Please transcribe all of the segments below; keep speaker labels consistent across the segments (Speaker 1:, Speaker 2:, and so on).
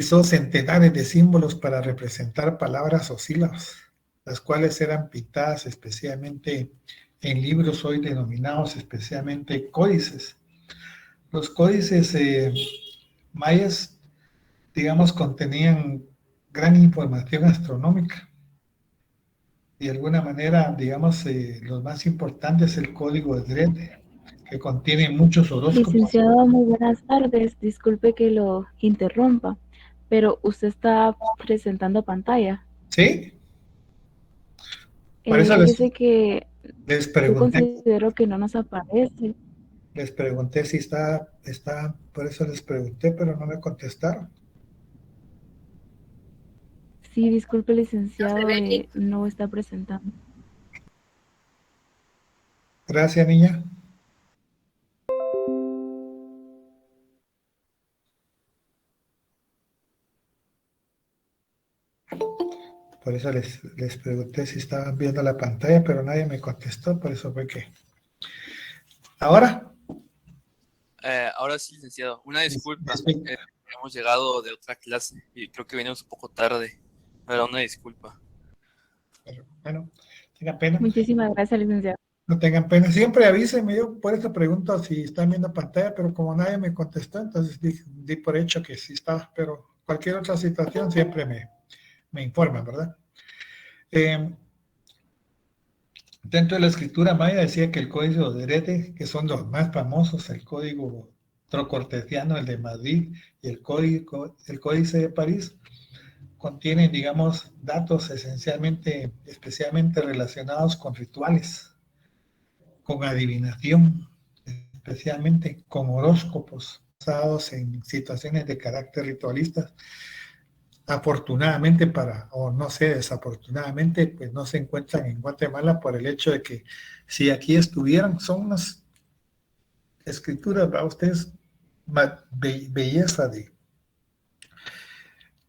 Speaker 1: Utilizó centenares de símbolos para representar palabras o sílabas, las cuales eran pintadas especialmente en libros hoy denominados especialmente códices. Los códices mayas, digamos, contenían gran información astronómica y de alguna manera, digamos, los más importantes es el código de Drede, que contiene muchos horóscopos.
Speaker 2: Licenciado, muy buenas tardes. Disculpe que lo interrumpa, pero usted está presentando pantalla.
Speaker 1: ¿Sí? Por eso
Speaker 2: Fíjese que
Speaker 1: les
Speaker 2: yo
Speaker 1: pregunté,
Speaker 2: considero que no nos aparece.
Speaker 1: si está, por eso les pregunté, pero no me contestaron.
Speaker 2: Sí, disculpe, licenciado, no está presentando.
Speaker 1: Gracias, niña. Por eso les pregunté si estaban viendo la pantalla, pero nadie me contestó, por eso fue que... ¿Ahora?
Speaker 3: Ahora sí, licenciado. Una disculpa. Hemos llegado de otra clase y creo que venimos un poco tarde. Pero una disculpa.
Speaker 1: Pero, bueno, tengan pena.
Speaker 2: Muchísimas gracias, licenciado.
Speaker 1: No tengan pena. Siempre avísenme. Yo por eso pregunto si están viendo pantalla, pero como nadie me contestó, entonces di por hecho que sí estaba. Pero cualquier otra situación siempre me informan, ¿verdad? Dentro de la escritura maya decía que el código de Drede, que son los más famosos, el código trocortesiano, el de Madrid y el códice de París, contienen, digamos, datos esencialmente, especialmente relacionados con rituales, con adivinación, especialmente con horóscopos basados en situaciones de carácter ritualista. Afortunadamente o no sé, desafortunadamente, pues no se encuentran en Guatemala por el hecho de que si aquí estuvieran, son unas escrituras, ¿verdad? Ustedes, belleza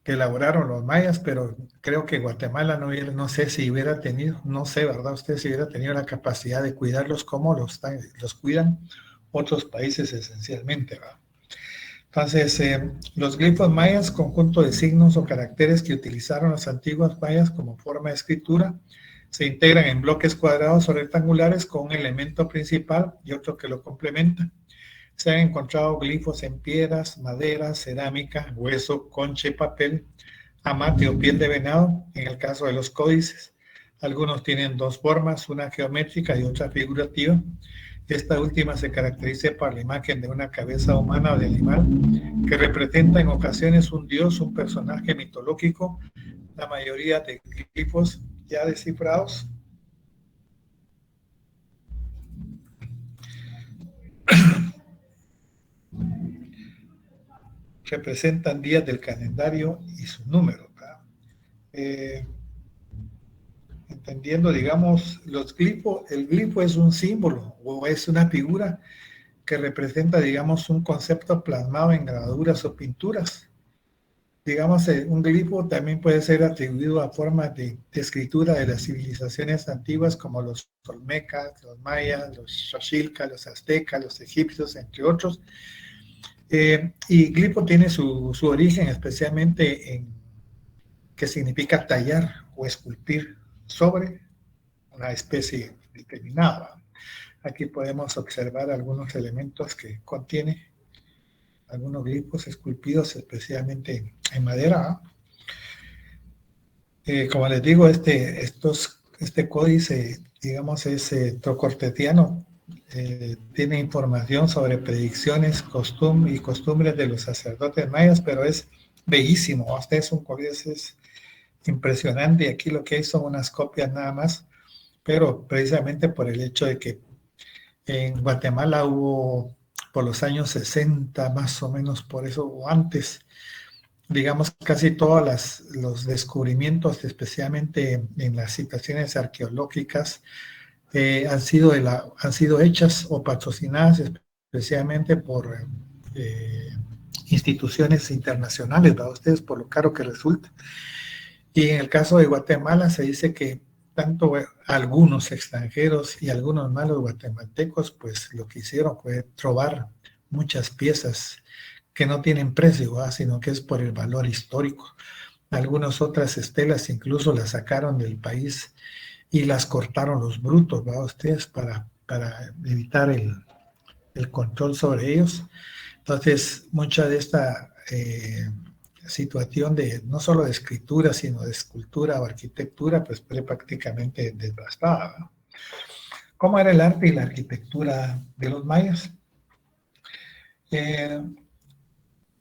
Speaker 1: que elaboraron los mayas, pero creo que Guatemala no sé si hubiera tenido, no sé, ¿verdad? Ustedes si hubiera tenido la capacidad de cuidarlos como los cuidan otros países esencialmente, ¿verdad? Entonces, los glifos mayas, conjunto de signos o caracteres que utilizaron los antiguos mayas como forma de escritura, se integran en bloques cuadrados o rectangulares con un elemento principal y otro que lo complementa. Se han encontrado glifos en piedras, madera, cerámica, hueso, concha y papel, amate o piel de venado, en el caso de los códices. Algunos tienen dos formas, una geométrica y otra figurativa. Esta última se caracteriza por la imagen de una cabeza humana o de animal que representa en ocasiones un dios, un personaje mitológico. La mayoría de glifos ya descifrados representan días del calendario y su número. Entendiendo, digamos, el glifo es un símbolo o es una figura que representa, digamos, un concepto plasmado en grabaduras o pinturas. Digamos, un glifo también puede ser atribuido a formas de escritura de las civilizaciones antiguas como los olmecas, los mayas, los xochilcas, los aztecas, los egipcios, entre otros. Y glifo tiene su origen especialmente en que significa tallar o esculpir sobre una especie determinada. Aquí podemos observar algunos elementos que contiene algunos glifos esculpidos especialmente en madera. Como les digo, este códice, digamos, es trocortetiano. Tiene información sobre predicciones y costumbres de los sacerdotes mayas, pero es bellísimo. Este es un códice impresionante y aquí lo que hay son unas copias nada más, pero precisamente por el hecho de que en Guatemala hubo por los años 60 más o menos, por eso o antes, digamos, casi todos los descubrimientos, especialmente en las situaciones arqueológicas, han sido hechas o patrocinadas especialmente por instituciones internacionales, ¿verdad? Ustedes por lo caro que resulta. Y en el caso de Guatemala se dice que tanto algunos extranjeros y algunos malos guatemaltecos, pues lo que hicieron fue trobar muchas piezas que no tienen precio, ¿verdad? Sino que es por el valor histórico. Algunas otras estelas incluso las sacaron del país y las cortaron los brutos, ¿verdad? Ustedes para evitar el control sobre ellos. Entonces, mucha de esta situación de no solo de escritura, sino de escultura o arquitectura, pues fue prácticamente devastada, ¿no? ¿Cómo era el arte y la arquitectura de los mayas?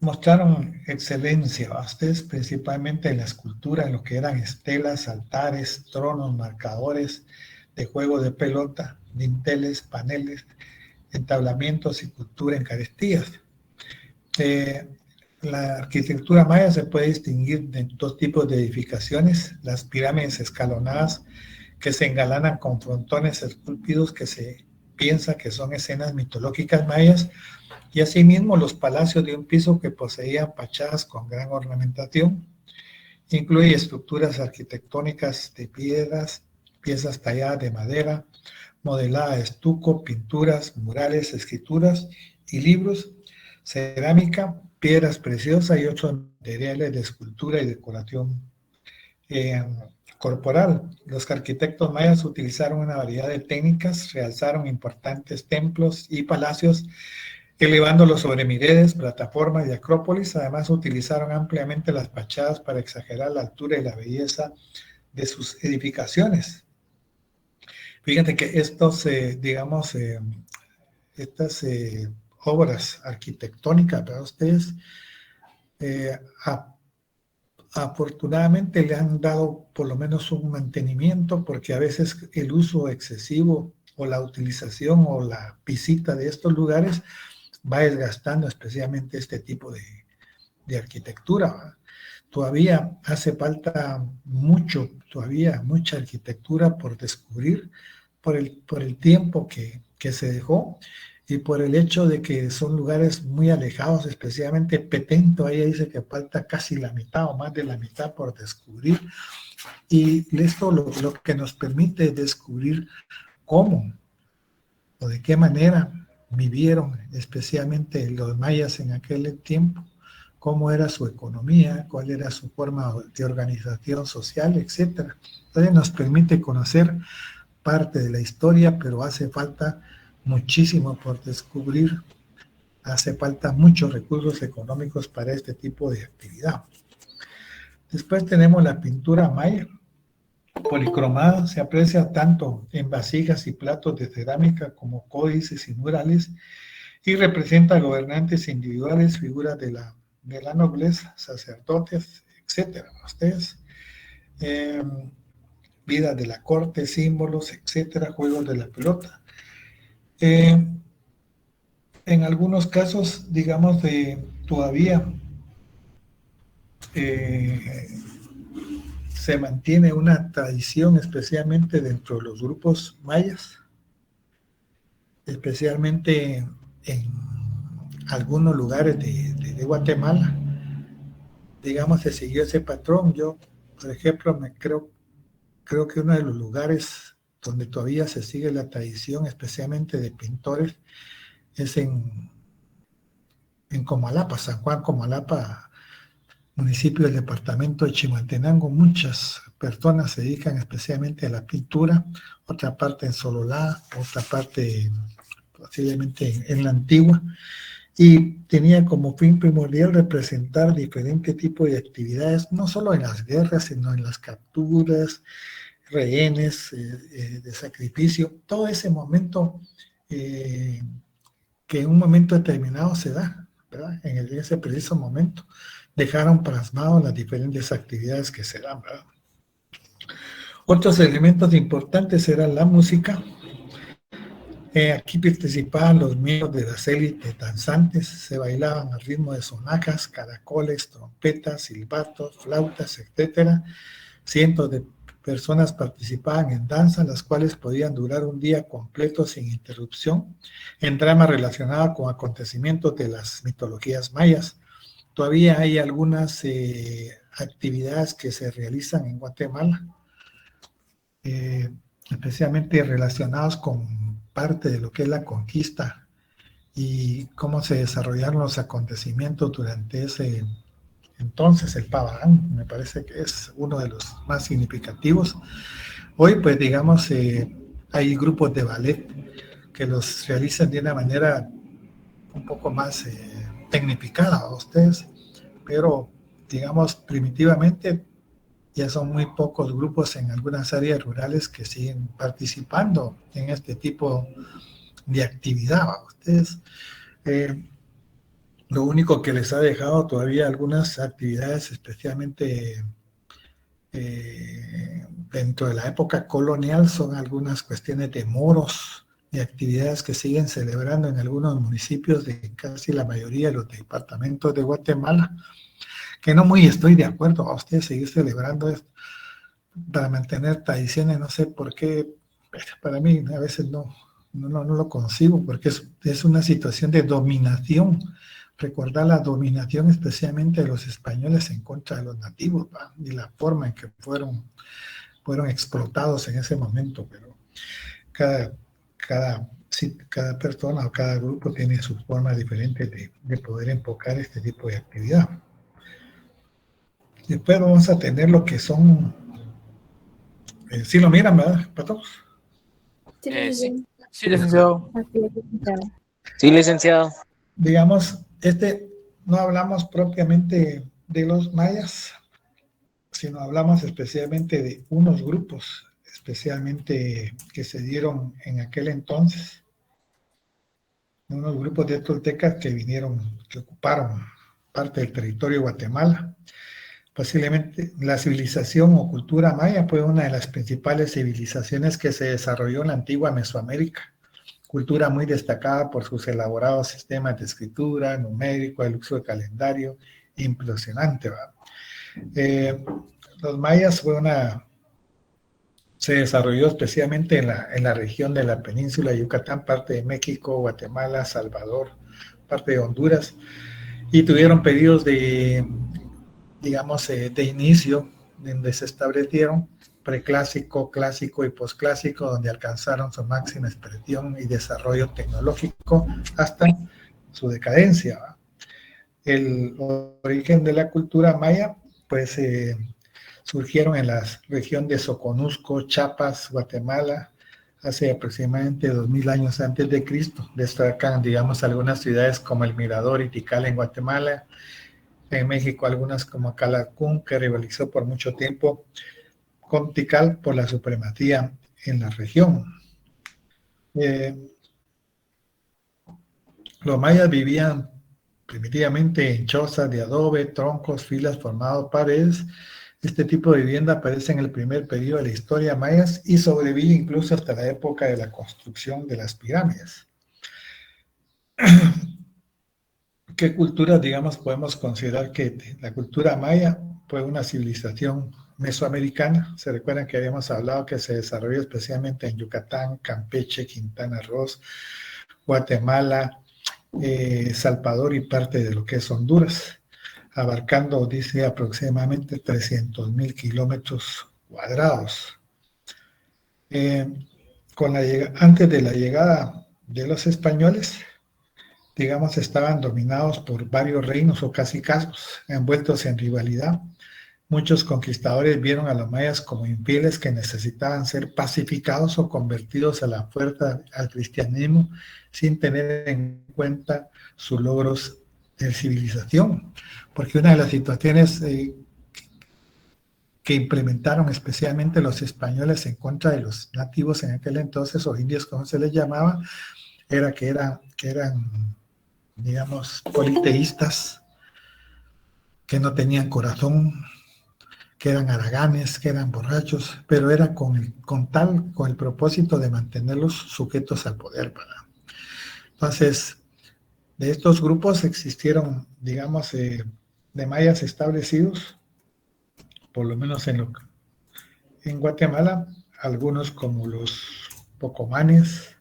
Speaker 1: Mostraron excelencia, ¿va? Ustedes principalmente en la escultura, en lo que eran estelas, altares, tronos, marcadores de juego de pelota, dinteles, paneles, entablamientos y cultura en carestías. La arquitectura maya se puede distinguir de dos tipos de edificaciones: las pirámides escalonadas, que se engalanan con frontones esculpidos que se piensa que son escenas mitológicas mayas, y asimismo los palacios de un piso que poseían fachadas con gran ornamentación. Incluye estructuras arquitectónicas de piedras, piezas talladas de madera, modelada de estuco, pinturas, murales, escrituras y libros, cerámica, piedras preciosas y otros materiales de escultura y decoración corporal. Los arquitectos mayas utilizaron una variedad de técnicas, realzaron importantes templos y palacios, elevándolos sobre miredes, plataformas y acrópolis. Además, utilizaron ampliamente las fachadas para exagerar la altura y la belleza de sus edificaciones. Fíjate que estos, estas obras arquitectónicas para ustedes, afortunadamente le han dado por lo menos un mantenimiento, porque a veces el uso excesivo o la utilización o la visita de estos lugares va desgastando especialmente este tipo de arquitectura, ¿verdad? Todavía hace falta mucha arquitectura por descubrir, por el tiempo que se dejó y por el hecho de que son lugares muy alejados, especialmente Petén. Todavía dice que falta casi la mitad o más de la mitad por descubrir, y esto lo que nos permite descubrir cómo o de qué manera vivieron especialmente los mayas en aquel tiempo, cómo era su economía, cuál era su forma de organización social, etc. Entonces nos permite conocer parte de la historia, pero hace falta muchísimo por descubrir, hace falta muchos recursos económicos para este tipo de actividad. Después tenemos la pintura maya policromada. Se aprecia tanto en vasijas y platos de cerámica como códices y murales, y representa gobernantes individuales, figuras de la nobleza, sacerdotes, etc. Ustedes, vidas de la corte, símbolos, etcétera, juegos de la pelota. En algunos casos, digamos, todavía se mantiene una tradición, especialmente dentro de los grupos mayas, especialmente en algunos lugares de Guatemala. Digamos, se siguió ese patrón. Yo, por ejemplo, creo que uno de los lugares donde todavía se sigue la tradición, especialmente de pintores, es en Comalapa, San Juan, Comalapa, municipio del departamento de Chimaltenango. Muchas personas se dedican especialmente a la pintura, otra parte en Sololá, otra parte posiblemente en la Antigua, y tenía como fin primordial representar diferentes tipos de actividades, no solo en las guerras, sino en las capturas, rehenes, de sacrificio, todo ese momento que en un momento determinado se da, ¿verdad? En ese preciso momento dejaron plasmado las diferentes actividades que se dan, ¿verdad? Otros elementos importantes eran la música. Aquí participaban los miembros de las élites danzantes, se bailaban al ritmo de sonajas, caracoles, trompetas, silbatos, flautas, etc. Cientos de personas participaban en danzas, las cuales podían durar un día completo sin interrupción, en dramas relacionados con acontecimientos de las mitologías mayas. Todavía hay algunas actividades que se realizan en Guatemala, especialmente relacionados con parte de lo que es la conquista y cómo se desarrollaron los acontecimientos durante ese entonces. El Paván me parece que es uno de los más significativos. Hoy, pues digamos, hay grupos de ballet que los realizan de una manera un poco más tecnificada a ustedes, pero digamos primitivamente ya son muy pocos grupos en algunas áreas rurales que siguen participando en este tipo de actividad. Ustedes, lo único que les ha dejado todavía algunas actividades, especialmente dentro de la época colonial, son algunas cuestiones de moros y actividades que siguen celebrando en algunos municipios de casi la mayoría de los departamentos de Guatemala, que no muy estoy de acuerdo a ustedes seguir celebrando esto para mantener tradiciones. No sé por qué, para mí a veces no lo concibo, porque es una situación de dominación. Recordar la dominación especialmente de los españoles en contra de los nativos, ¿va? Y la forma en que fueron explotados en ese momento, pero cada persona o cada grupo tiene su forma diferente de poder enfocar este tipo de actividad. Después vamos a tener lo que son, sí lo miran, ¿verdad, Patos?
Speaker 3: Sí,
Speaker 4: licenciado.
Speaker 2: Así es, licenciado.
Speaker 4: Sí, licenciado.
Speaker 1: Digamos, no hablamos propiamente de los mayas, sino hablamos especialmente de unos grupos, especialmente que se dieron en aquel entonces, unos grupos de toltecas que ocuparon parte del territorio de Guatemala. Posiblemente la civilización o cultura maya fue una de las principales civilizaciones que se desarrolló en la antigua Mesoamérica. Cultura muy destacada por sus elaborados sistemas de escritura, numérico, el uso de calendario, impresionante, ¿verdad? Los mayas se desarrolló especialmente en la región de la península de Yucatán, parte de México, Guatemala, Salvador, parte de Honduras, y tuvieron periodos de inicio, donde se establecieron preclásico, clásico y posclásico, donde alcanzaron su máxima expresión y desarrollo tecnológico hasta su decadencia. El origen de la cultura maya, pues surgieron en la región de Soconusco, Chiapas, Guatemala, hace aproximadamente 2000 años antes de Cristo. Destacan, digamos, algunas ciudades como El Mirador y Tikal en Guatemala, en México algunas como Calakmul, que rivalizó por mucho tiempo con Tikal por la supremacía en la región. Los mayas vivían primitivamente en chozas de adobe, troncos, filas formados paredes. Este tipo de vivienda aparece en el primer periodo de la historia mayas y sobrevive incluso hasta la época de la construcción de las pirámides. ¿Qué culturas, digamos, podemos considerar que la cultura maya fue una civilización mesoamericana? Se recuerdan que habíamos hablado que se desarrolló especialmente en Yucatán, Campeche, Quintana Roo, Guatemala, Salvador y parte de lo que es Honduras, abarcando, dice, aproximadamente 300,000 kilómetros cuadrados. Antes de la llegada de los españoles, digamos, estaban dominados por varios reinos o cacicazgos, envueltos en rivalidad. Muchos conquistadores vieron a los mayas como infieles que necesitaban ser pacificados o convertidos a la fuerza al cristianismo sin tener en cuenta sus logros de civilización. Porque una de las situaciones que implementaron especialmente los españoles en contra de los nativos en aquel entonces, o indios como se les llamaba, era que eran, digamos, politeístas, que no tenían corazón, que eran haraganes, que eran borrachos, pero era con el propósito de mantenerlos sujetos al poder, ¿verdad? Entonces, de estos grupos existieron, digamos, de mayas establecidos, por lo menos en Guatemala, algunos como los pocomanes,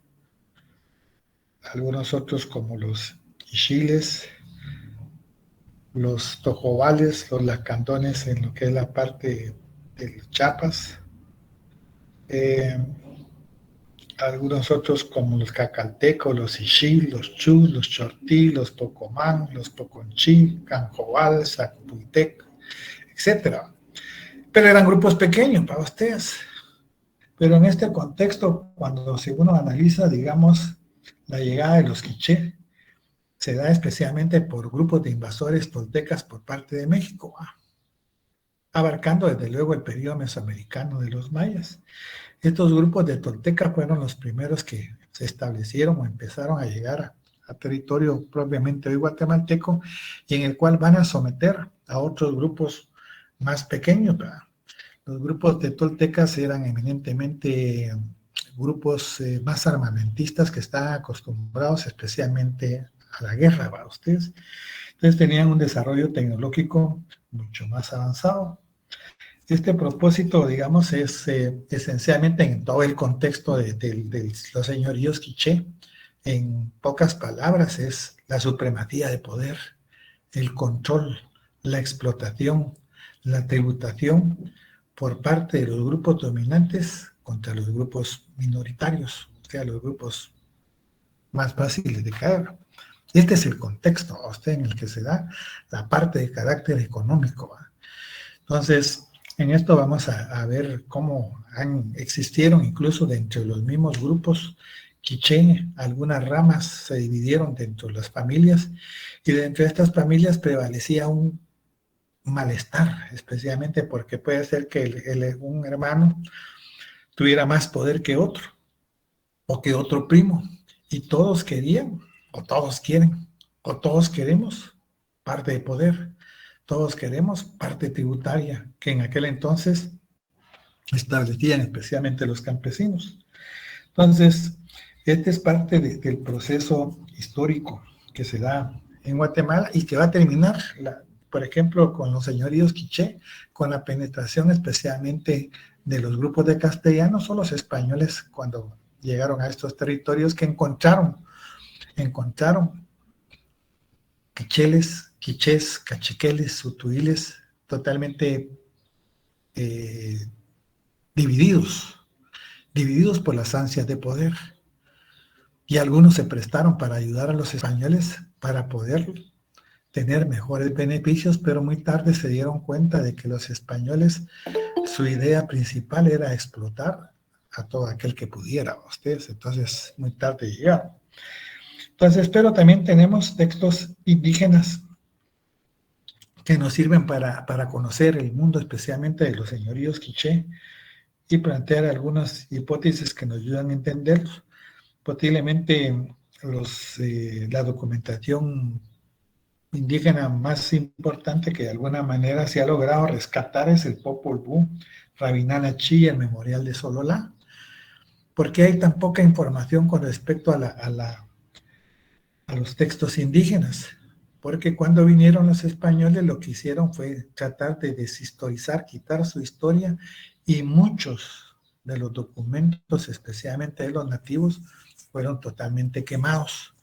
Speaker 1: algunos otros como los ixiles, los tojobales, los lacandones en lo que es la parte de Chiapas. algunos otros como los cacaltecos, los ixil, los chus, los chortí, los pocomán, los poconchí, canjobal, sacpultec, etcétera. Pero eran grupos pequeños para ustedes. Pero en este contexto, cuando si uno analiza, digamos, la llegada de los quiché, se da especialmente por grupos de invasores toltecas por parte de México, abarcando desde luego el periodo mesoamericano de los mayas. Estos grupos de toltecas fueron los primeros que se establecieron o empezaron a llegar a territorio propiamente hoy guatemalteco, y en el cual van a someter a otros grupos más pequeños, ¿verdad? Los grupos de toltecas eran eminentemente grupos más armamentistas que estaban acostumbrados especialmente a la guerra, para ustedes. Entonces tenían un desarrollo tecnológico mucho más avanzado. Este propósito, digamos, es esencialmente en todo el contexto de los señoríos quiché. En pocas palabras, es la supremacía de poder, el control, la explotación, la tributación por parte de los grupos dominantes contra los grupos minoritarios, o sea, los grupos más fáciles de caer. Este es el contexto en el que se da la parte de carácter económico. Entonces, en esto vamos a ver cómo existieron incluso dentro de los mismos grupos quiché, algunas ramas se dividieron dentro de las familias, y dentro de estas familias prevalecía un malestar, especialmente porque puede ser que un hermano tuviera más poder que otro, o que otro primo, y todos querían, o todos quieren, o todos queremos parte de poder, todos queremos parte tributaria, que en aquel entonces establecían especialmente los campesinos. Entonces, este es parte del proceso histórico que se da en Guatemala y que va a terminar, por ejemplo, con los señoríos quiché, con la penetración especialmente de los grupos de castellanos o los españoles cuando llegaron a estos territorios, que encontraron quichés, cachiqueles, utuiles totalmente divididos por las ansias de poder. Y algunos se prestaron para ayudar a los españoles para poder tener mejores beneficios, pero muy tarde se dieron cuenta de que los españoles, su idea principal era explotar a todo aquel que pudiera, ustedes. Entonces, muy tarde llegaron. Entonces, pero también tenemos textos indígenas que nos sirven para conocer el mundo, especialmente de los señoríos quiché, y plantear algunas hipótesis que nos ayudan a entenderlos. Posiblemente la documentación indígena más importante que de alguna manera se ha logrado rescatar es el Popol Vuh, Rabinana Chi, el Memorial de Sololá. ¿Por qué hay tan poca información con respecto a los textos indígenas? Porque cuando vinieron los españoles lo que hicieron fue tratar de deshistorizar, quitar su historia, y muchos de los documentos, especialmente de los nativos, fueron totalmente quemados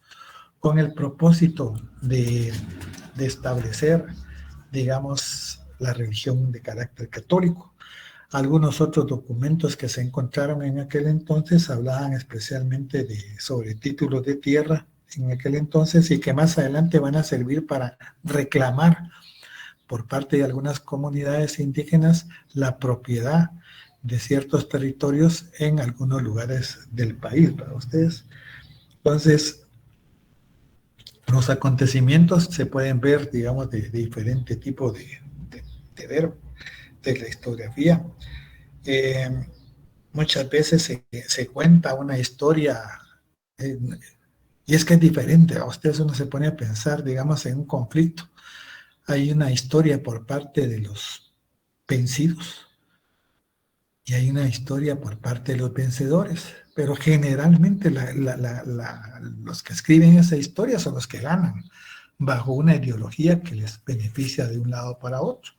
Speaker 1: con el propósito de establecer, digamos, la religión de carácter católico. Algunos otros documentos que se encontraron en aquel entonces hablaban especialmente sobre títulos de tierra en aquel entonces, y que más adelante van a servir para reclamar por parte de algunas comunidades indígenas la propiedad de ciertos territorios en algunos lugares del país, para ustedes. Entonces, los acontecimientos se pueden ver, digamos, de diferente tipo de la historiografía. Muchas veces se cuenta una historia, y es que es diferente. A ustedes uno se pone a pensar, digamos, en un conflicto. Hay una historia por parte de los vencidos y hay una historia por parte de los vencedores, pero generalmente los que escriben esa historia son los que ganan, bajo una ideología que les beneficia de un lado para otro.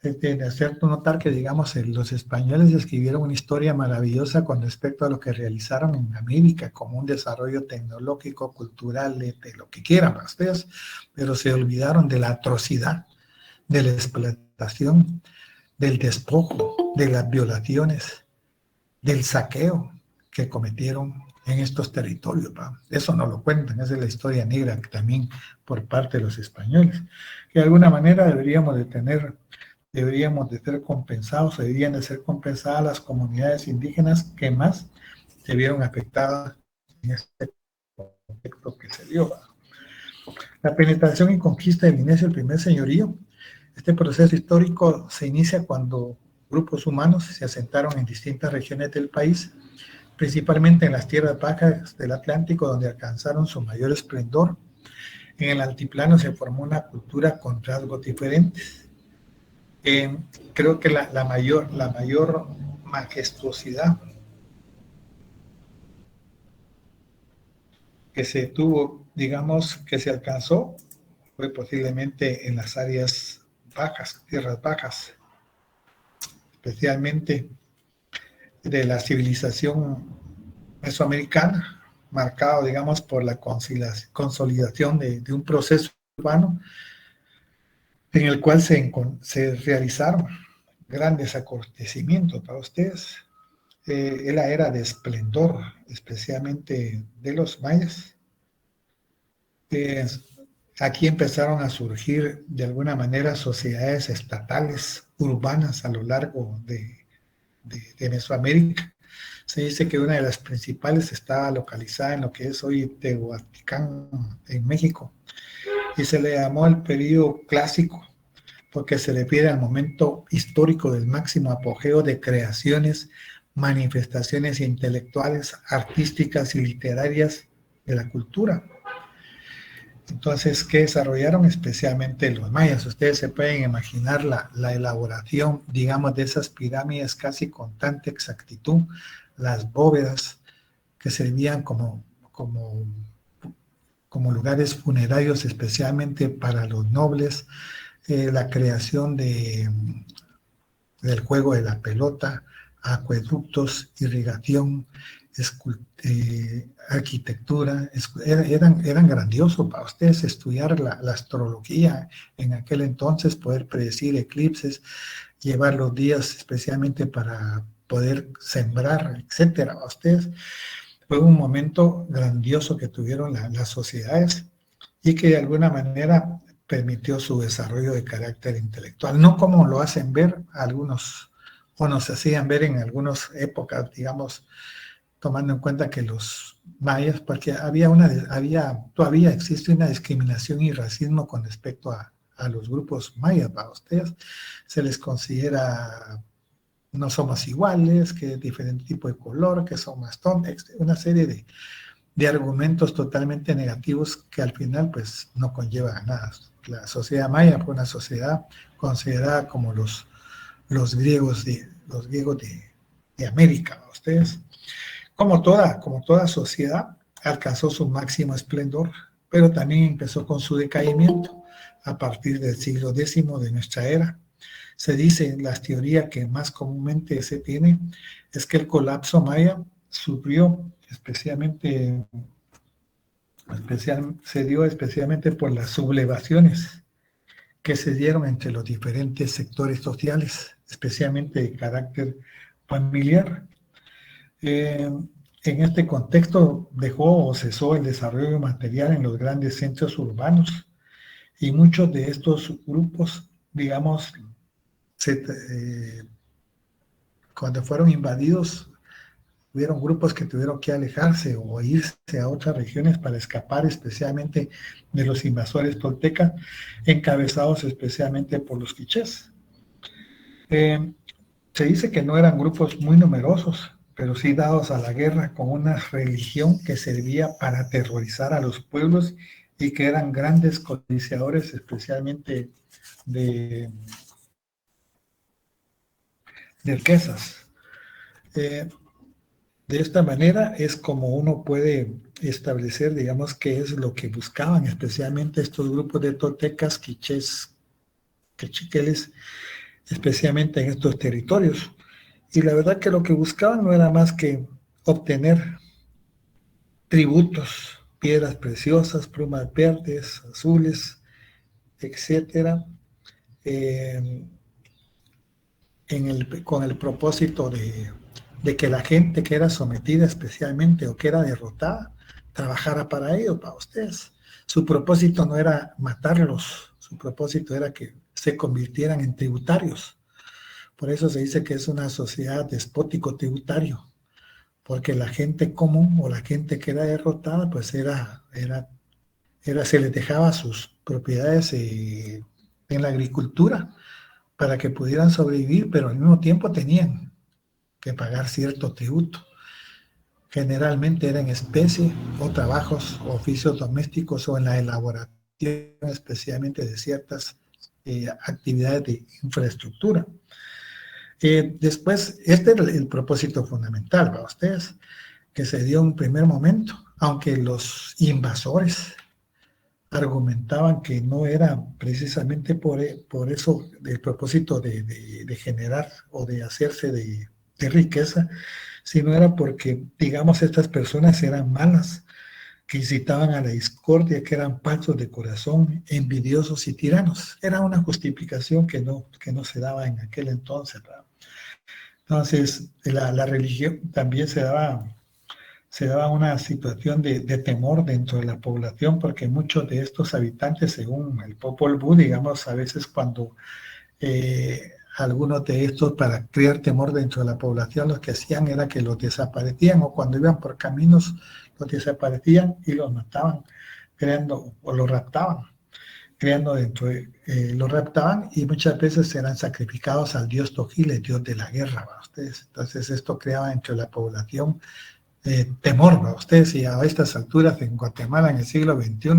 Speaker 1: De hacer notar que, digamos, los españoles escribieron una historia maravillosa con respecto a lo que realizaron en América, como un desarrollo tecnológico, cultural, de lo que quieran ustedes, pero se olvidaron de la atrocidad, de la explotación, del despojo, de las violaciones, del saqueo que cometieron en estos territorios. Eso no lo cuentan, esa es la historia negra también por parte de los españoles, que de alguna manera deberíamos de ser compensados, deberían de ser compensadas las comunidades indígenas que más se vieron afectadas en este contexto que se dio. La penetración y conquista del inicio del primer señorío. Este proceso histórico se inicia cuando grupos humanos se asentaron en distintas regiones del país, principalmente en las tierras bajas del Atlántico, donde alcanzaron su mayor esplendor. En el altiplano se formó una cultura con rasgos diferentes. Creo que la mayor majestuosidad que se tuvo, digamos, que se alcanzó, fue posiblemente en las áreas bajas, tierras bajas, especialmente de la civilización mesoamericana, marcado, digamos, por la consolidación de un proceso urbano en el cual se realizaron grandes acontecimientos para ustedes. Es la era de esplendor, especialmente de los mayas. Aquí empezaron a surgir de alguna manera sociedades estatales, urbanas a lo largo de Mesoamérica. Se dice que una de las principales estaba localizada en lo que es hoy Teotihuacán, en México, y se le llamó el periodo clásico porque se refiere al momento histórico del máximo apogeo de creaciones, manifestaciones intelectuales, artísticas y literarias de la cultura. Entonces, ¿qué desarrollaron? Especialmente los mayas. Ustedes se pueden imaginar la elaboración, digamos, de esas pirámides casi con tanta exactitud, las bóvedas que servían como lugares funerarios, especialmente para los nobles, la creación del juego de la pelota, acueductos, irrigación, arquitectura, eran grandiosos para ustedes estudiar la astrología en aquel entonces, poder predecir eclipses, llevar los días especialmente para poder sembrar, etcétera. A ustedes fue un momento grandioso que tuvieron las sociedades y que de alguna manera permitió su desarrollo de carácter intelectual, no como lo hacen ver algunos, o nos hacían ver en algunas épocas, digamos, tomando en cuenta que los mayas, porque todavía existe una discriminación y racismo con respecto a los grupos mayas. Para ustedes se les considera no somos iguales, que es diferente tipo de color, que son más tontos, una serie de argumentos totalmente negativos que al final pues no conllevan a nada. La sociedad maya fue una sociedad considerada como los griegos de América. Ustedes, como toda sociedad, alcanzó su máximo esplendor, pero también empezó con su decaimiento a partir del siglo X de nuestra era. Se dice, la teoría que más comúnmente se tiene, es que el colapso maya sufrió se dio especialmente por las sublevaciones que se dieron entre los diferentes sectores sociales, especialmente de carácter familiar. En este contexto dejó o cesó el desarrollo material en los grandes centros urbanos y muchos de estos grupos, digamos, cuando fueron invadidos, hubieron grupos que tuvieron que alejarse o irse a otras regiones para escapar especialmente de los invasores toltecas, encabezados especialmente por los quichés. Se dice que no eran grupos muy numerosos, pero sí dados a la guerra con una religión que servía para aterrorizar a los pueblos y que eran grandes codiciadores especialmente de riquezas. De esta manera es como uno puede establecer, digamos, qué es lo que buscaban, especialmente estos grupos de toltecas, quichés, quechiqueles, especialmente en estos territorios. Y la verdad que lo que buscaban no era más que obtener tributos, piedras preciosas, plumas verdes, azules, etcétera, con el propósito de de que la gente que era sometida especialmente o que era derrotada, trabajara para ellos, para ustedes. Su propósito no era matarlos, su propósito era que se convirtieran en tributarios. Por eso se dice que es una sociedad despótico-tributario, porque la gente común o la gente que era derrotada, pues se les dejaba sus propiedades en la agricultura para que pudieran sobrevivir, pero al mismo tiempo tenían que pagar cierto tributo. Generalmente era en especie o trabajos, oficios domésticos o en la elaboración especialmente de ciertas actividades de infraestructura. Después, este era el propósito fundamental para ustedes, que se dio en un primer momento, aunque los invasores argumentaban que no era precisamente por eso el propósito de generar o de hacerse de riqueza, sino era porque, digamos, estas personas eran malas, que incitaban a la discordia, que eran falsos de corazón, envidiosos y tiranos. Era una justificación que no se daba en aquel entonces, ¿verdad? Entonces, la religión también se daba una situación de temor dentro de la población, porque muchos de estos habitantes, según el Popol Vuh, digamos, a veces cuando algunos de estos, para crear temor dentro de la población, lo que hacían era que los desaparecían, o cuando iban por caminos, los desaparecían y los mataban, o los raptaban, los raptaban, y muchas veces eran sacrificados al dios Togil, el dios de la guerra, para ustedes. Entonces esto creaba entre la población temor para ustedes, y a estas alturas en Guatemala en el siglo XXI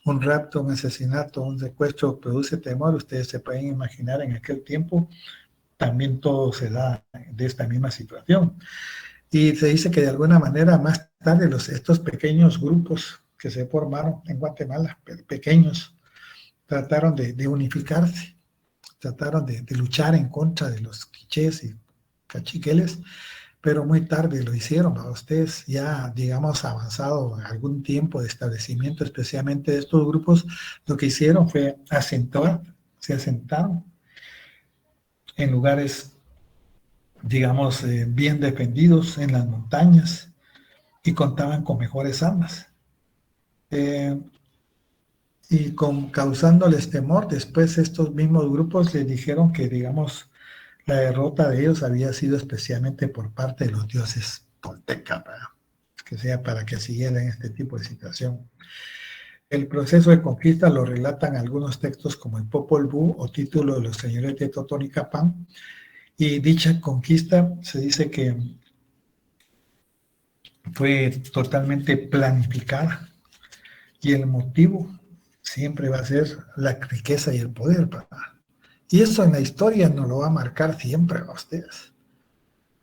Speaker 1: un rapto, un asesinato, un secuestro produce temor. Ustedes se pueden imaginar en aquel tiempo también todo se da de esta misma situación. Y se dice que de alguna manera más tarde estos pequeños grupos que se formaron en Guatemala, pequeños, trataron de unificarse, trataron de luchar en contra de los quichés y cachiqueles, pero muy tarde lo hicieron. Para ustedes ya, digamos, avanzado algún tiempo de establecimiento, especialmente de estos grupos, lo que hicieron fue se asentaron en lugares, digamos, bien defendidos en las montañas, y contaban con mejores armas. Y causándoles temor, después estos mismos grupos les dijeron que, digamos, la derrota de ellos había sido especialmente por parte de los dioses toltecas, que sea para que siguieran este tipo de situación. El proceso de conquista lo relatan algunos textos como el Popol Vuh o Título de los Señores de Totonicapán, y dicha conquista se dice que fue totalmente planificada, y el motivo siempre va a ser la riqueza y el poder, ¿verdad? Y eso en la historia nos lo va a marcar siempre a ustedes.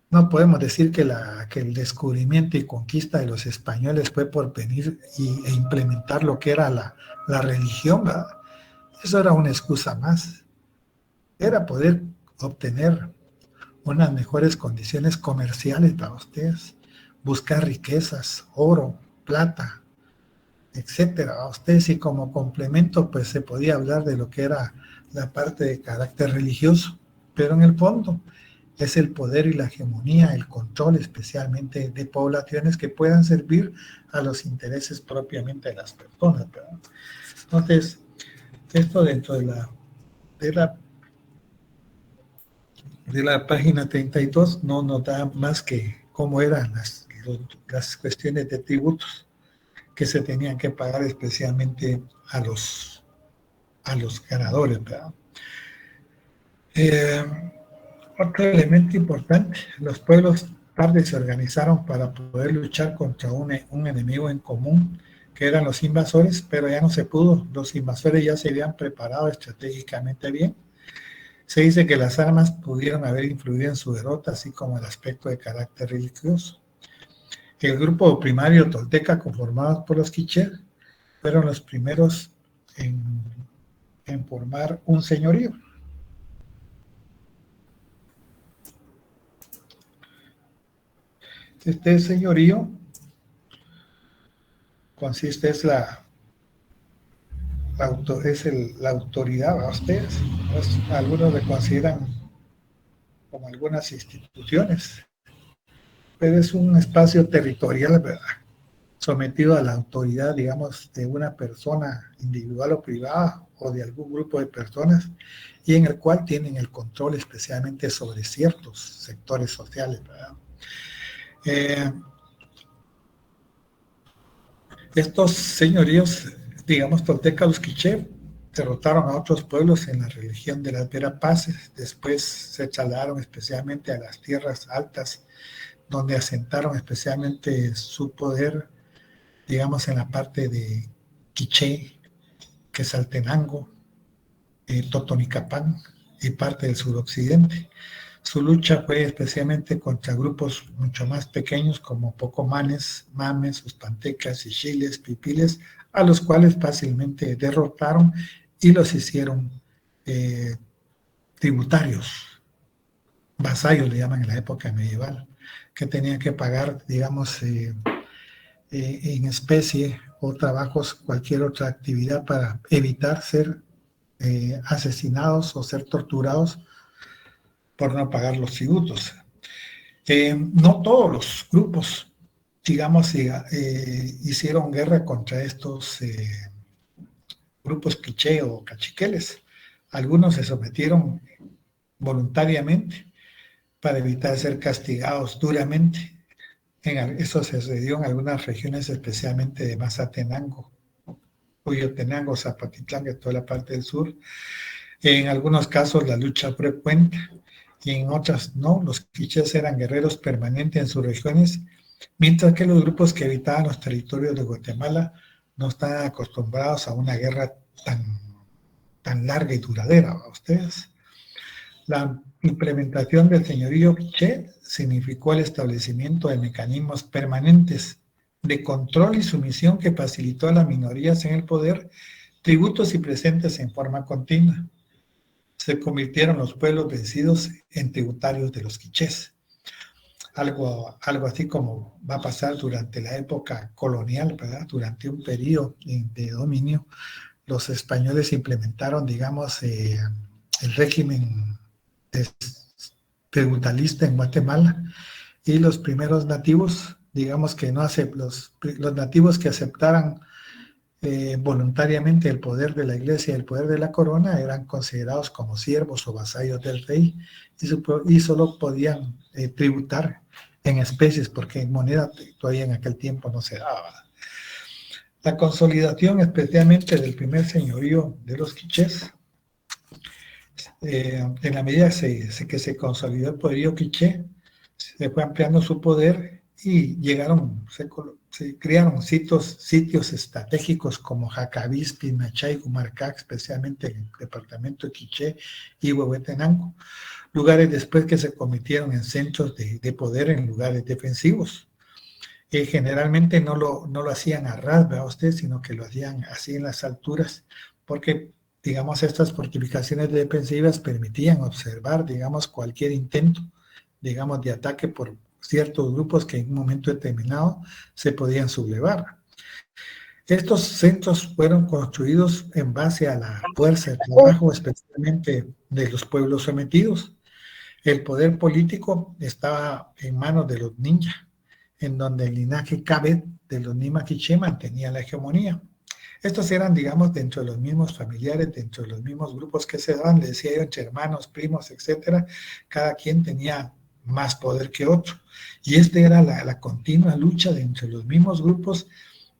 Speaker 1: No podemos decir que el descubrimiento y conquista de los españoles fue por venir e implementar lo que era la religión, ¿verdad? Eso era una excusa más. Era poder obtener unas mejores condiciones comerciales para ustedes, buscar riquezas, oro, plata, etcétera, a ustedes, y como complemento pues se podía hablar de lo que era la parte de carácter religioso, pero en el fondo es el poder y la hegemonía, el control especialmente de poblaciones que puedan servir a los intereses propiamente de las personas, ¿verdad? Entonces, esto dentro de la página 32 no nos da más que cómo eran las cuestiones de tributos que se tenían que pagar especialmente a los ganadores, ¿verdad? Otro elemento importante: los pueblos tarde se organizaron para poder luchar contra un enemigo en común, que eran los invasores, pero ya no se pudo. Los invasores ya se habían preparado estratégicamente bien. Se dice que las armas pudieron haber influido en su derrota, así como el aspecto de carácter religioso. El grupo primario tolteca, conformado por los quichés, fueron los primeros en formar un señorío. Este señorío consiste, es la autoridad a ustedes. Pues, algunos le consideran como algunas instituciones pero es un espacio territorial, ¿verdad?, sometido a la autoridad, digamos, de una persona individual o privada o de algún grupo de personas, y en el cual tienen el control especialmente sobre ciertos sectores sociales, ¿verdad? Estos señoríos, digamos, toltecas, los quiché, derrotaron a otros pueblos en la religión de las Verapaces. Después se trasladaron especialmente a las tierras altas, donde asentaron especialmente su poder, digamos, en la parte de Quiché, Quetzaltenango, Totonicapán y parte del suroccidente. Su lucha fue especialmente contra grupos mucho más pequeños como Pocomanes, Mames, Uspantecas, Xixiles, Pipiles, a los cuales fácilmente derrotaron y los hicieron tributarios, vasallos le llaman en la época medieval, que tenían que pagar, digamos, en especie o trabajos, cualquier otra actividad para evitar ser asesinados o ser torturados por no pagar los tributos. No todos los grupos, digamos, hicieron guerra contra estos grupos quiché o cachiqueles. Algunos se sometieron voluntariamente para evitar ser castigados duramente. Eso se sucedió en algunas regiones, especialmente de Mazatenango, Huehuetenango, Zapatitlán, que es toda la parte del sur. En algunos casos la lucha fue cuenta y en otras no. Los quichés eran guerreros permanentes en sus regiones, mientras que los grupos que habitaban los territorios de Guatemala no estaban acostumbrados a una guerra tan larga y duradera. ¿A ustedes? La implementación del señorío quiché significó el establecimiento de mecanismos permanentes de control y sumisión que facilitó a las minorías en el poder tributos y presentes en forma continua. Se convirtieron los pueblos vencidos en tributarios de los quichés. Algo así como va a pasar durante la época colonial, ¿verdad? Durante un periodo de dominio, los españoles implementaron, digamos, el régimen tributalista en Guatemala, y los primeros nativos, digamos que no los nativos que aceptaran voluntariamente el poder de la iglesia y el poder de la corona eran considerados como siervos o vasallos del rey, y solo podían tributar en especies, porque en moneda todavía en aquel tiempo no se daba. La consolidación especialmente del primer señorío de los quichés, en la medida que se consolidó el poderío quiché, se fue ampliando su poder y se crearon sitios estratégicos como Jacabispi, Machay, Humarcac, especialmente en el departamento de Quiché y Huehuetenango, lugares después que se convirtieron en centros de poder, en lugares defensivos. Generalmente no lo hacían a ras, ¿verdad usted?, sino que lo hacían así en las alturas, porque, digamos, estas fortificaciones defensivas permitían observar, digamos, cualquier intento, digamos, de ataque por ciertos grupos que en un momento determinado se podían sublevar. Estos centros fueron construidos en base a la fuerza de trabajo, especialmente de los pueblos sometidos. El poder político estaba en manos de los ninjas, en donde el linaje Cabet de los Nima Quiché mantenía la hegemonía. Estos eran, digamos, dentro de los mismos familiares, dentro de los mismos grupos que se daban, le decía yo, entre hermanos, primos, etcétera. Cada quien tenía más poder que otro. Y esta era la continua lucha dentro de los mismos grupos,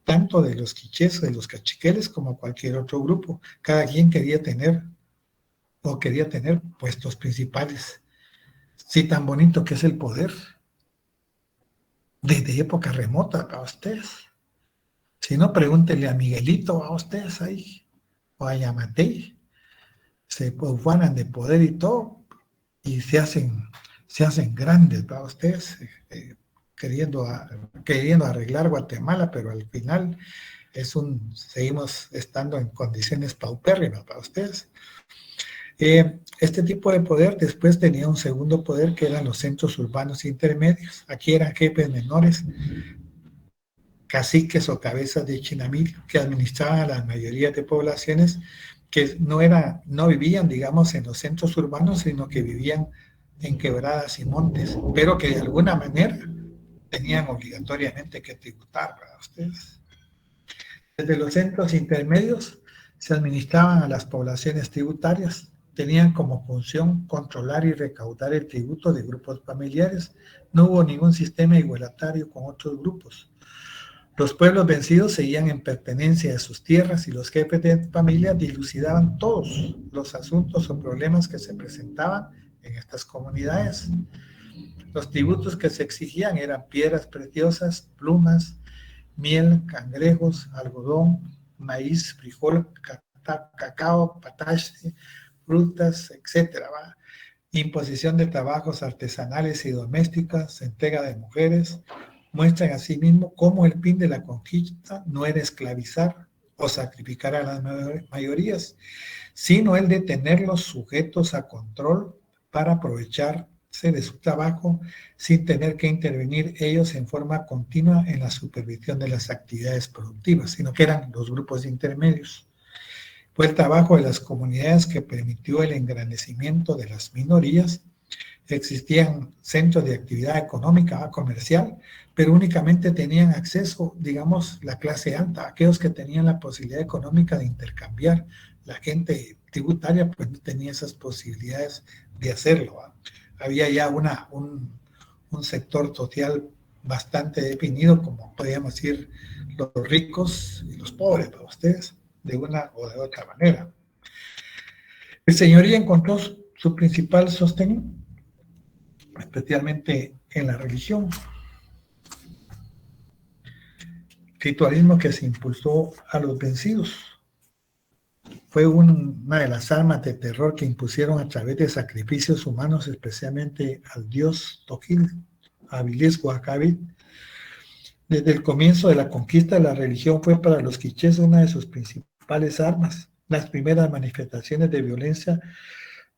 Speaker 1: tanto de los quichés, de los cachiqueles, como cualquier otro grupo. Cada quien quería tener puestos principales. Sí, tan bonito que es el poder. Desde época remota, para ustedes. Si no, pregúntenle a Miguelito, a ustedes ahí, o a Yamatei. Se ufanan de poder y todo, y se hacen grandes, para ustedes, queriendo arreglar Guatemala, pero al final seguimos estando en condiciones paupérrimas, para ustedes. Este tipo de poder después tenía un segundo poder, que eran los centros urbanos intermedios. Aquí eran jefes menores, caciques o cabezas de chinamil, que administraban a la mayoría de poblaciones que no vivían, digamos, en los centros urbanos, sino que vivían en quebradas y montes, pero que de alguna manera tenían obligatoriamente que tributar para ustedes. Desde los centros intermedios se administraban a las poblaciones tributarias, tenían como función controlar y recaudar el tributo de grupos familiares. No hubo ningún sistema igualatario con otros grupos. Los pueblos vencidos seguían en pertenencia de sus tierras y los jefes de familia dilucidaban todos los asuntos o problemas que se presentaban en estas comunidades. Los tributos que se exigían eran piedras preciosas, plumas, miel, cangrejos, algodón, maíz, frijol, cacao, patache, frutas, etc. Imposición de trabajos artesanales y domésticos, entrega de mujeres, muestran asimismo cómo el fin de la conquista no era esclavizar o sacrificar a las mayorías, sino el de tenerlos sujetos a control para aprovecharse de su trabajo sin tener que intervenir ellos en forma continua en la supervisión de las actividades productivas, sino que eran los grupos intermedios. Fue el trabajo de las comunidades que permitió el engrandecimiento de las minorías. Existían centros de actividad económica, comercial, pero únicamente tenían acceso, digamos, la clase alta, aquellos que tenían la posibilidad económica de intercambiar. La gente tributaria pues no tenía esas posibilidades de hacerlo. Había ya un sector social bastante definido, como podríamos decir, los ricos y los pobres para ustedes, de una o de otra manera. El señorío encontró su principal sostén especialmente en la religión. Ritualismo que se impulsó a los vencidos. Fue una de las armas de terror que impusieron a través de sacrificios humanos, especialmente al dios Tokil, Avilés Huacabit. Desde el comienzo de la conquista, la religión fue para los quichés una de sus principales armas. Las primeras manifestaciones de violencia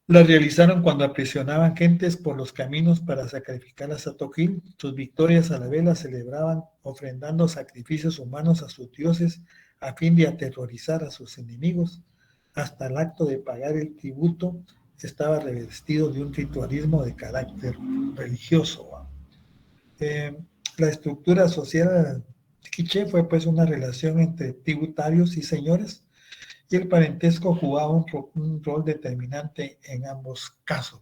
Speaker 1: las realizaron cuando aprisionaban gentes por los caminos para sacrificarlas a Tokil. Sus victorias a la vez las celebraban ofrendando sacrificios humanos a sus dioses a fin de aterrorizar a sus enemigos. Hasta el acto de pagar el tributo estaba revestido de un ritualismo de carácter religioso. La estructura social quiché fue pues una relación entre tributarios y señores, y el parentesco jugaba un rol determinante en ambos casos.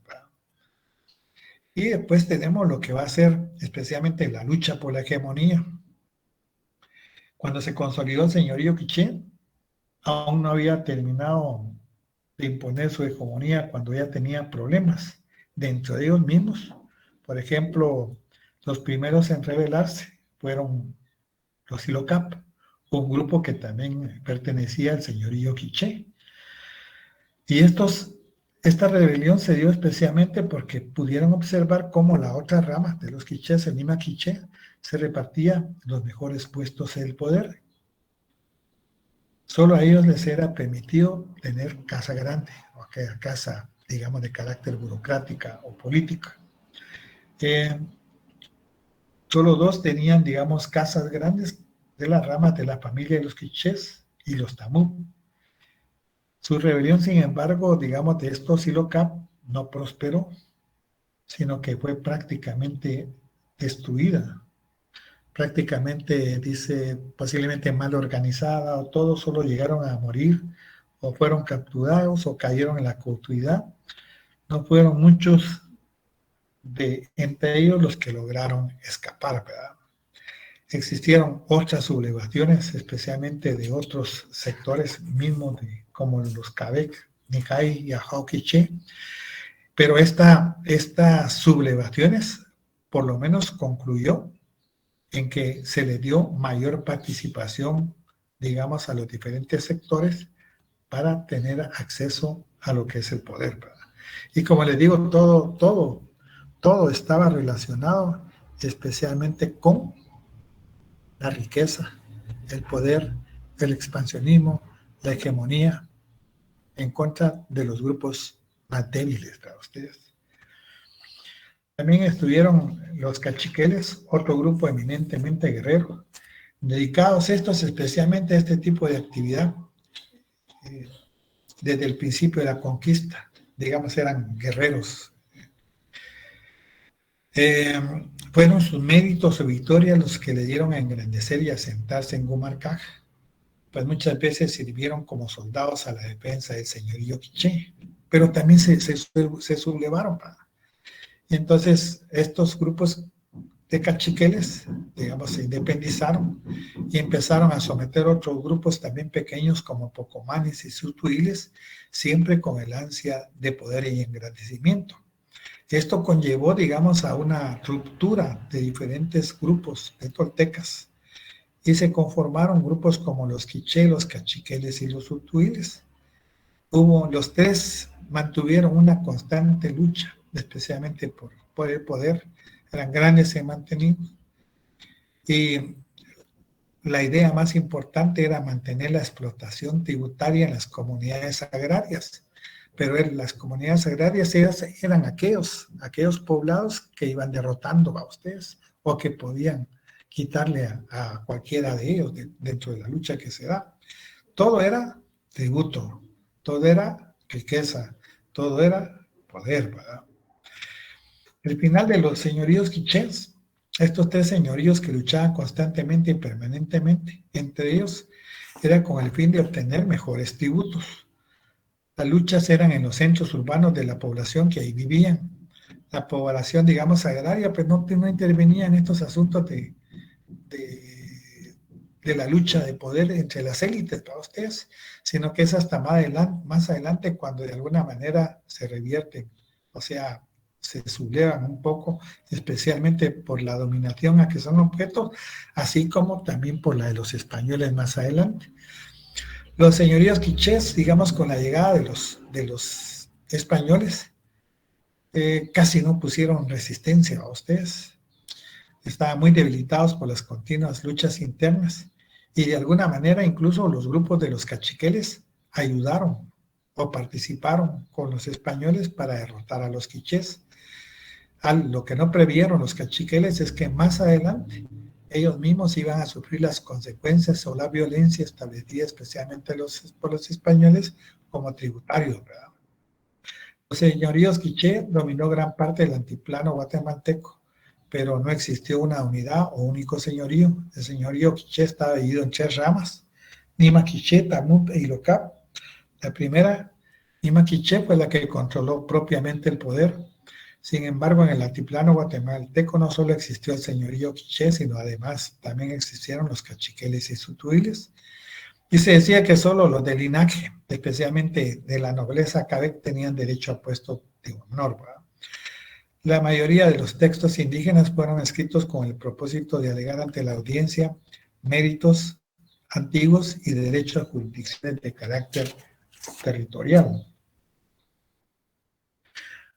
Speaker 1: Y después tenemos lo que va a ser especialmente la lucha por la hegemonía. Cuando se consolidó el señorío quiché, aún no había terminado de imponer su hegemonía cuando ya tenía problemas dentro de ellos mismos. Por ejemplo, los primeros en rebelarse fueron los Silocap, un grupo que también pertenecía al señorío quiché. Y esta rebelión se dio especialmente porque pudieron observar cómo la otra rama de los quichés, el Nima quiché, se repartía los mejores puestos del poder. Solo a ellos les era permitido tener casa grande, o aquella casa, digamos, de carácter burocrática o política. Solo dos tenían, digamos, casas grandes de las ramas de la familia de los quichés y los tamú. Su rebelión, sin embargo, digamos, de estos Silocap no prosperó, sino que fue prácticamente destruida. Prácticamente, dice, posiblemente mal organizada, o todos solo llegaron a morir, o fueron capturados, o cayeron en la cautividad. No fueron muchos entre ellos los que lograron escapar, ¿verdad? Existieron otras sublevaciones, especialmente de otros sectores mismos, como los Cabec, Nicay y Ajao Quiché, pero estas sublevaciones por lo menos concluyó en que se le dio mayor participación, digamos, a los diferentes sectores para tener acceso a lo que es el poder, ¿verdad? Y como les digo, todo estaba relacionado especialmente con la riqueza, el poder, el expansionismo, la hegemonía en contra de los grupos más débiles para ustedes. También estuvieron los cachiqueles, otro grupo eminentemente guerrero, dedicados estos especialmente a este tipo de actividad desde el principio de la conquista. Digamos, eran guerreros. fueron sus méritos o victorias los que le dieron a engrandecer y asentarse en Gumarcaj, pues muchas veces sirvieron como soldados a la defensa del señorío quiché, pero también se sublevaron. Y entonces estos grupos de caciqueles, digamos, se independizaron y empezaron a someter otros grupos también pequeños como pocomanes y sutuiles, siempre con el ansia de poder y engrandecimiento. Esto conllevó, digamos, a una ruptura de diferentes grupos de toltecas y se conformaron grupos como los quiché, los caciqueles y los sutuiles. Los tres mantuvieron una constante lucha, especialmente por el poder, eran grandes en mantenido. Y la idea más importante era mantener la explotación tributaria en las comunidades agrarias. Pero las comunidades agrarias eran aquellos poblados que iban derrotando a ustedes o que podían quitarle a cualquiera de ellos dentro de la lucha que se da. Todo era tributo, todo era riqueza, todo era poder, ¿verdad? El final de los señoríos quichés, estos tres señoríos que luchaban constantemente y permanentemente, entre ellos era con el fin de obtener mejores tributos. Las luchas eran en los centros urbanos de la población que ahí vivían. La población, digamos, agraria, pues no intervenía en estos asuntos de la lucha de poder entre las élites para ustedes, sino que es hasta más adelante cuando de alguna manera se revierten, o sea, se sublevan un poco, especialmente por la dominación a que son objetos, así como también por la de los españoles más adelante. Los señoríos quichés, digamos, con la llegada de los españoles, casi no pusieron resistencia a ustedes. Estaban muy debilitados por las continuas luchas internas y de alguna manera incluso los grupos de los caciqueles ayudaron o participaron con los españoles para derrotar a los quichés. Lo que no previeron los caciqueles es que más adelante ellos mismos iban a sufrir las consecuencias o la violencia establecida especialmente por los españoles como tributarios, ¿verdad? Los señoríos quiché dominó gran parte del altiplano guatemalteco, pero no existió una unidad o único señorío. El señorío quiché estaba dividido en 3 ramas, Nima quiché, Tamut e Ilocap. La primera, Nima quiché, fue la que controló propiamente el poder. Sin embargo, en el altiplano guatemalteco no solo existió el señorío quiché, sino además también existieron los caciqueles y sutuiles. Y se decía que solo los de linaje, especialmente de la nobleza cabec, tenían derecho a puesto de honor, ¿verdad? La mayoría de los textos indígenas fueron escritos con el propósito de alegar ante la audiencia méritos antiguos y de derecho a jurisdicciones de carácter territorial.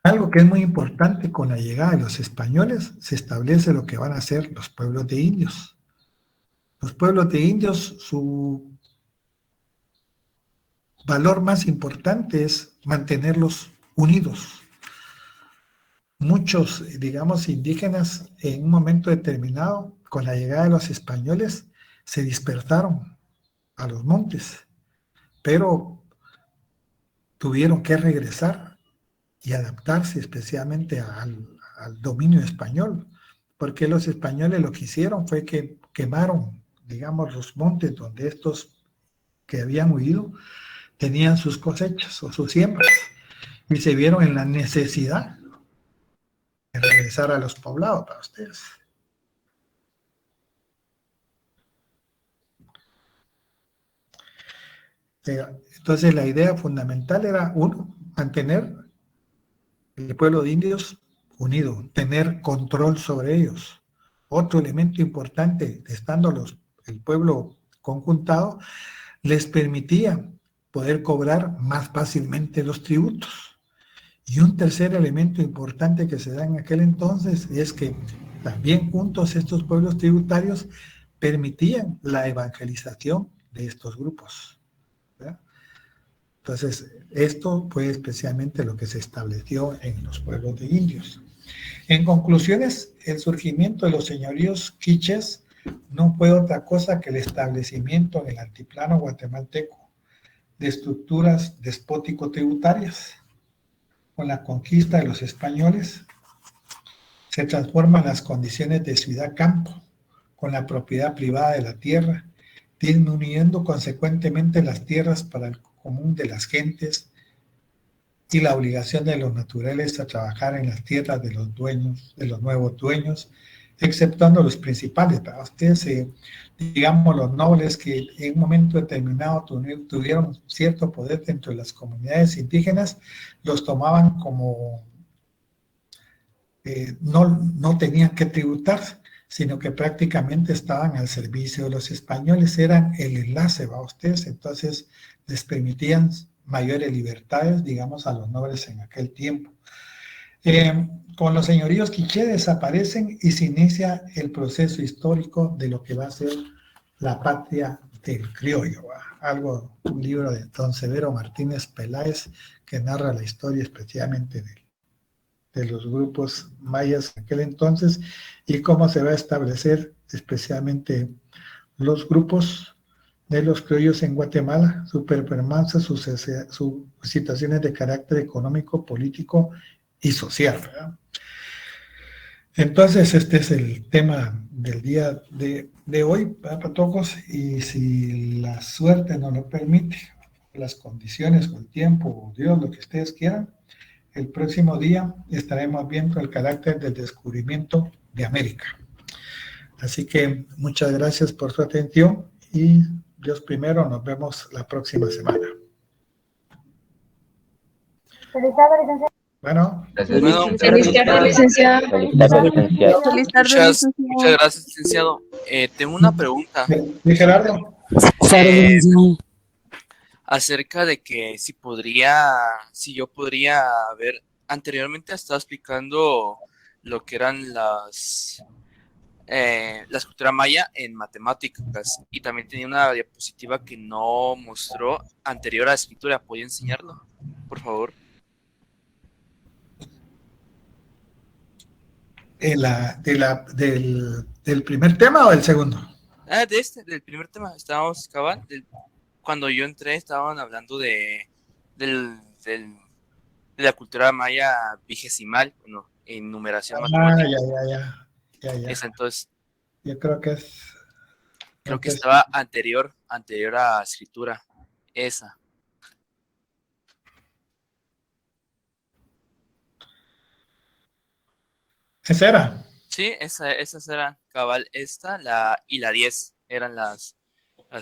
Speaker 1: Algo que es muy importante con la llegada de los españoles, se establece lo que van a ser los pueblos de indios. Los pueblos de indios, su valor más importante es mantenerlos unidos. Muchos, digamos, indígenas en un momento determinado, con la llegada de los españoles, se dispersaron a los montes, pero tuvieron que regresar y adaptarse especialmente al dominio español, porque los españoles lo que hicieron fue que quemaron, digamos, los montes donde estos que habían huido tenían sus cosechas o sus siembras y se vieron en la necesidad de regresar a los poblados para ustedes. Entonces la idea fundamental era, uno, mantener el pueblo de indios unido, tener control sobre ellos. Otro elemento importante, estando el pueblo conjuntado, les permitía poder cobrar más fácilmente los tributos. Y un tercer elemento importante que se da en aquel entonces es que también juntos estos pueblos tributarios permitían la evangelización de estos grupos, ¿verdad? Entonces, esto fue especialmente lo que se estableció en los pueblos de indios. En conclusiones, el surgimiento de los señoríos quichés no fue otra cosa que el establecimiento en el altiplano guatemalteco de estructuras despótico-tributarias. Con la conquista de los españoles, se transforman las condiciones de ciudad-campo con la propiedad privada de la tierra, disminuyendo consecuentemente las tierras para el común de las gentes y la obligación de los naturales a trabajar en las tierras de los dueños, de los nuevos dueños, exceptuando los principales. Para ustedes, digamos, los nobles que en un momento determinado tuvieron cierto poder dentro de las comunidades indígenas, los tomaban como no tenían que tributar, sino que prácticamente estaban al servicio de los españoles, eran el enlace, ¿va ustedes? Entonces les permitían mayores libertades, digamos, a los nobles en aquel tiempo. Con los señoríos quiché desaparecen y se inicia el proceso histórico de lo que va a ser la patria del criollo, ¿va? Un libro de don Severo Martínez Peláez que narra la historia especialmente de los grupos mayas en aquel entonces y cómo se va a establecer especialmente los grupos de los criollos en Guatemala, su performance, sus situaciones de carácter económico, político y social, ¿verdad? Entonces, este es el tema del día de hoy, para todos, y si la suerte nos lo permite, las condiciones o el tiempo, o Dios, lo que ustedes quieran, el próximo día estaremos viendo el carácter del descubrimiento de América. Así que muchas gracias por su atención y Dios primero, nos vemos la próxima semana.
Speaker 5: Feliz tarde, licenciado.
Speaker 1: Bueno.
Speaker 2: Feliz tarde, licenciado.
Speaker 3: Muchas gracias, licenciado. Tengo una pregunta.
Speaker 1: ¿Sí, Gerardo?
Speaker 3: Acerca de que si yo podría ver, anteriormente estaba explicando lo que eran la escultura maya en matemáticas y también tenía una diapositiva que no mostró anterior a la escritura. ¿Podría enseñarlo, por favor?
Speaker 1: ¿Del primer tema o del segundo?
Speaker 3: Del primer tema. Estábamos, cuando yo entré estaban hablando de la cultura maya vigesimal, bueno, en numeración matemática.
Speaker 1: Ya.
Speaker 3: Esa, entonces,
Speaker 1: yo creo que
Speaker 3: estaba anterior a escritura. Esa.
Speaker 1: ¿Esa era?
Speaker 3: Sí, esas eran cabal, esta, y la 10 eran las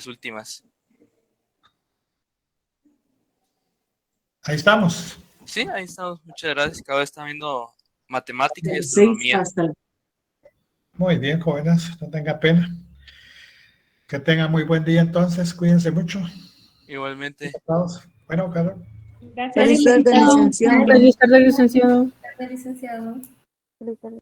Speaker 3: últimas.
Speaker 1: Ahí estamos.
Speaker 3: Sí, ahí estamos. Muchas gracias. Cabal está viendo matemática y astronomía.
Speaker 1: Muy bien, jóvenes, no tenga pena. Que tengan muy buen día entonces, cuídense mucho.
Speaker 3: Igualmente.
Speaker 1: Bueno, Carlos.
Speaker 5: Gracias. Feliz tarde, licenciado.
Speaker 2: Feliz tarde, licenciado.
Speaker 5: Feliz tarde, licenciado. Feliz tarde.